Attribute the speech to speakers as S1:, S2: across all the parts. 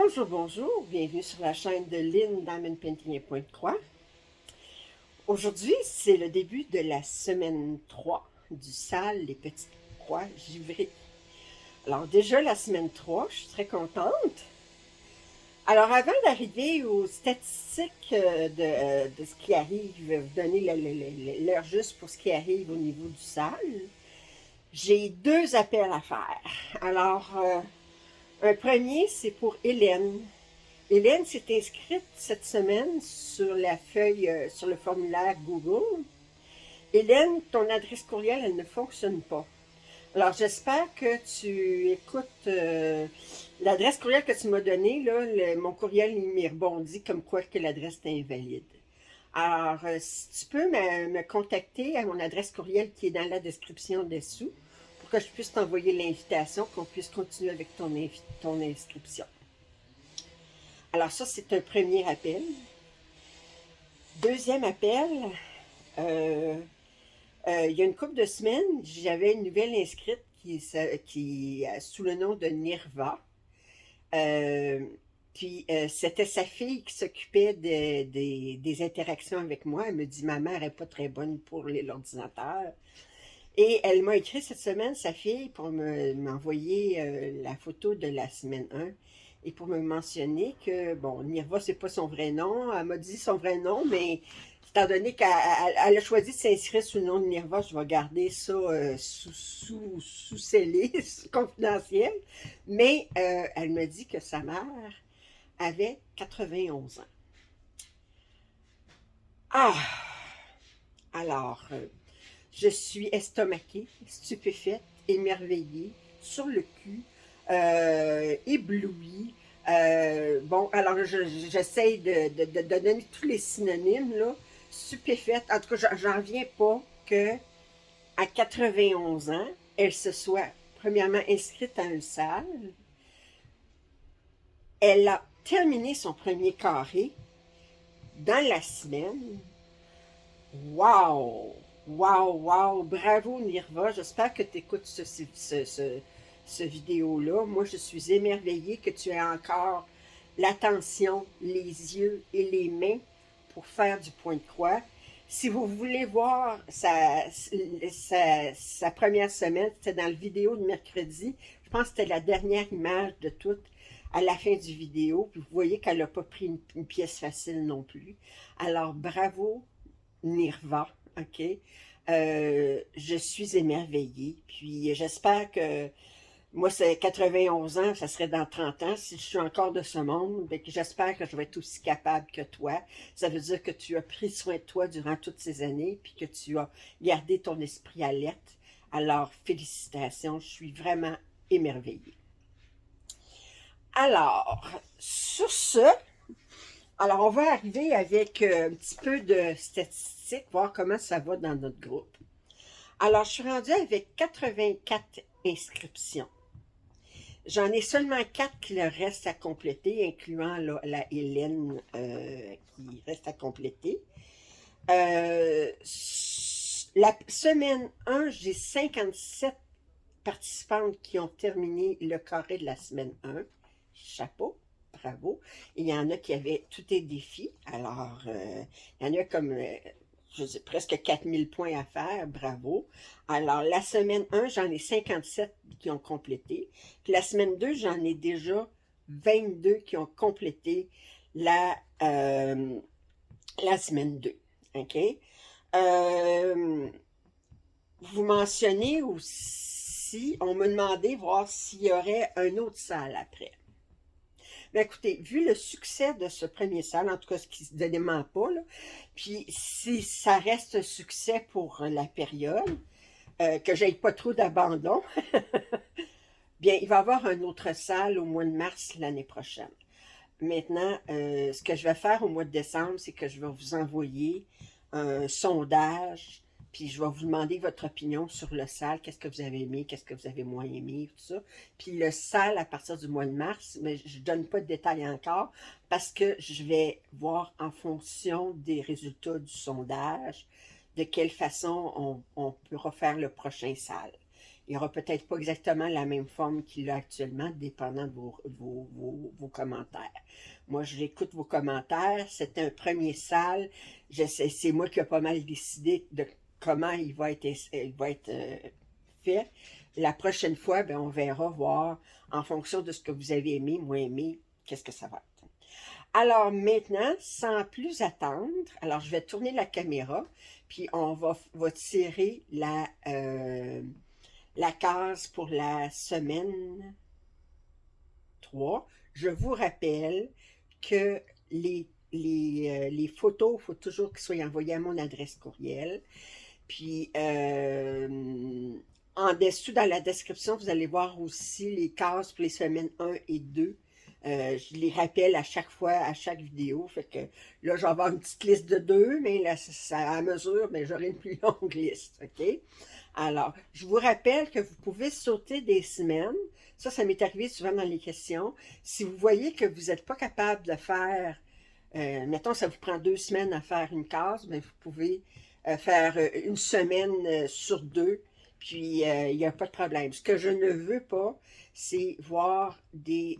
S1: Bonjour, bonjour, bienvenue sur la chaîne de Lynn Diamond Painting et Pointe-Croix. Aujourd'hui, c'est le début de la semaine 3 du SAL Les Petites Croix Givrées. Alors déjà, la semaine 3, je suis très contente. Alors avant d'arriver aux statistiques de ce qui arrive, vous donner l'heure juste pour ce qui arrive au niveau du SAL, j'ai deux appels à faire. Alors, un premier, c'est pour Hélène. Hélène s'est inscrite cette semaine sur la feuille, sur le formulaire Google. Hélène, ton adresse courriel, elle ne fonctionne pas. Alors, j'espère que tu écoutes l'adresse courriel que tu m'as donnée. Là, mon courriel, il m'est rebondi comme quoi que l'adresse est invalide. Alors, si tu peux me contacter à mon adresse courriel qui est dans la description dessous pour que je puisse t'envoyer l'invitation, qu'on puisse continuer avec ton inscription. Alors ça, c'est un premier appel. Deuxième appel, il y a une couple de semaines, j'avais une nouvelle inscrite qui sous le nom de Nirva. C'était sa fille qui s'occupait des interactions avec moi. Elle me dit, ma mère n'est pas très bonne pour l'ordinateur. Et elle m'a écrit cette semaine, sa fille, pour m'envoyer la photo de la semaine 1 et pour me mentionner que, bon, Nirva, c'est pas son vrai nom. Elle m'a dit son vrai nom, mais étant donné qu'elle a choisi de s'inscrire sous le nom de Nirva, je vais garder ça sous scellé, confidentiel. Mais elle me dit que sa mère avait 91 ans. Ah! Alors, je suis estomaquée, stupéfaite, émerveillée, sur le cul, éblouie. Bon, alors j'essaye de donner tous les synonymes, là. Stupéfaite. En tout cas, j'en reviens pas que à 91 ans, elle se soit premièrement inscrite à une salle. Elle a terminé son premier carré dans la semaine. Wow! Wow, wow! Bravo, Nirva! J'espère que tu écoutes ce vidéo-là. Moi, je suis émerveillée que tu aies encore l'attention, les yeux et les mains pour faire du point de croix. Si vous voulez voir sa première semaine, c'était dans la vidéo de mercredi. Je pense que c'était la dernière image de toutes à la fin du vidéo. Puis vous voyez qu'elle n'a pas pris une pièce facile non plus. Alors, bravo, Nirva, ok? Je suis émerveillée, puis j'espère que moi, c'est 91 ans, ça serait dans 30 ans, si je suis encore de ce monde, ben, j'espère que je vais être aussi capable que toi. Ça veut dire que tu as pris soin de toi durant toutes ces années, puis que tu as gardé ton esprit alerte. Alors, félicitations, je suis vraiment émerveillée. Alors, sur ce, alors, on va arriver avec un petit peu de statistiques, voir comment ça va dans notre groupe. Alors, je suis rendue avec 84 inscriptions. J'en ai seulement 4 qui le restent à compléter, incluant la Hélène qui reste à compléter. La semaine 1, j'ai 57 participantes qui ont terminé le carré de la semaine 1. Chapeau! Bravo. Et il y en a qui avaient tous les défis. Alors, il y en a comme, je sais, presque 4000 points à faire. Bravo. Alors, la semaine 1, j'en ai 57 qui ont complété. Puis la semaine 2, j'en ai déjà 22 qui ont complété la semaine 2. OK? Vous mentionnez aussi, on m'a demandé voir s'il y aurait un autre salle après. Mais écoutez, vu le succès de ce premier salle, en tout cas ce qui ne dément pas, là, puis si ça reste un succès pour la période, que j'aille pas trop d'abandon, bien, il va y avoir un autre salle au mois de mars l'année prochaine. Maintenant, ce que je vais faire au mois de décembre, c'est que je vais vous envoyer un sondage, puis je vais vous demander votre opinion sur le salle, qu'est-ce que vous avez aimé, qu'est-ce que vous avez moins aimé, tout ça. Puis le salle à partir du mois de mars, mais je ne donne pas de détails encore, parce que je vais voir en fonction des résultats du sondage, de quelle façon on peut refaire le prochain salle. il n'aura peut-être pas exactement la même forme qu'il a actuellement, dépendant de vos commentaires. Moi, j'écoute vos commentaires. C'est un premier salle. C'est moi qui ai pas mal décidé de comment il va être fait. La prochaine fois, ben, on verra voir en fonction de ce que vous avez aimé, moins aimé, qu'est-ce que ça va être. Alors maintenant, sans plus attendre, alors je vais tourner la caméra, puis on va tirer la case pour la semaine 3. Je vous rappelle que les photos, il faut toujours qu'elles soient envoyées à mon adresse courriel. Puis, en dessous, dans la description, vous allez voir aussi les cases pour les semaines 1 et 2. Je les rappelle à chaque fois, à chaque vidéo. Fait que là, je vais avoir une petite liste de 2, mais là, à mesure, mais j'aurai une plus longue liste. OK? Alors, je vous rappelle que vous pouvez sauter des semaines. Ça m'est arrivé souvent dans les questions. Si vous voyez que vous n'êtes pas capable de faire, mettons, ça vous prend 2 semaines à faire une case, bien, vous pouvez faire une semaine sur 2, puis il n'y a pas de problème. Ce que je ne veux pas, c'est voir des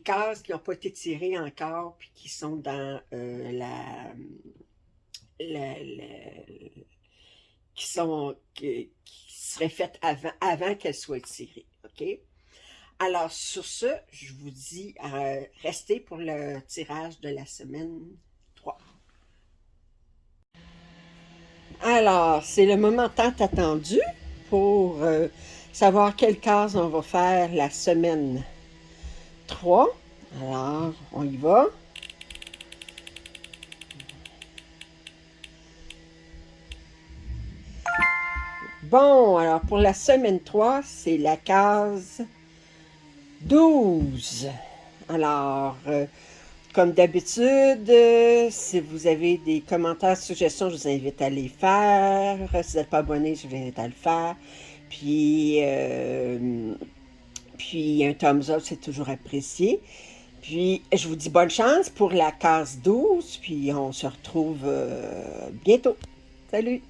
S1: cases qui n'ont pas été tirées encore, puis qui sont dans qui seraient faites avant qu'elles soient tirées. OK? Alors, sur ce, je vous dis restez pour le tirage de la semaine 3. Alors, c'est le moment tant attendu pour savoir quelle case on va faire la semaine 3. Alors, on y va. Bon, alors pour la semaine 3, c'est la case 12. Alors, comme d'habitude, si vous avez des commentaires, suggestions, je vous invite à les faire. Si vous n'êtes pas abonné, je vous invite à le faire. Puis un thumbs up, c'est toujours apprécié. Puis, je vous dis bonne chance pour la case 12. Puis, on se retrouve bientôt. Salut!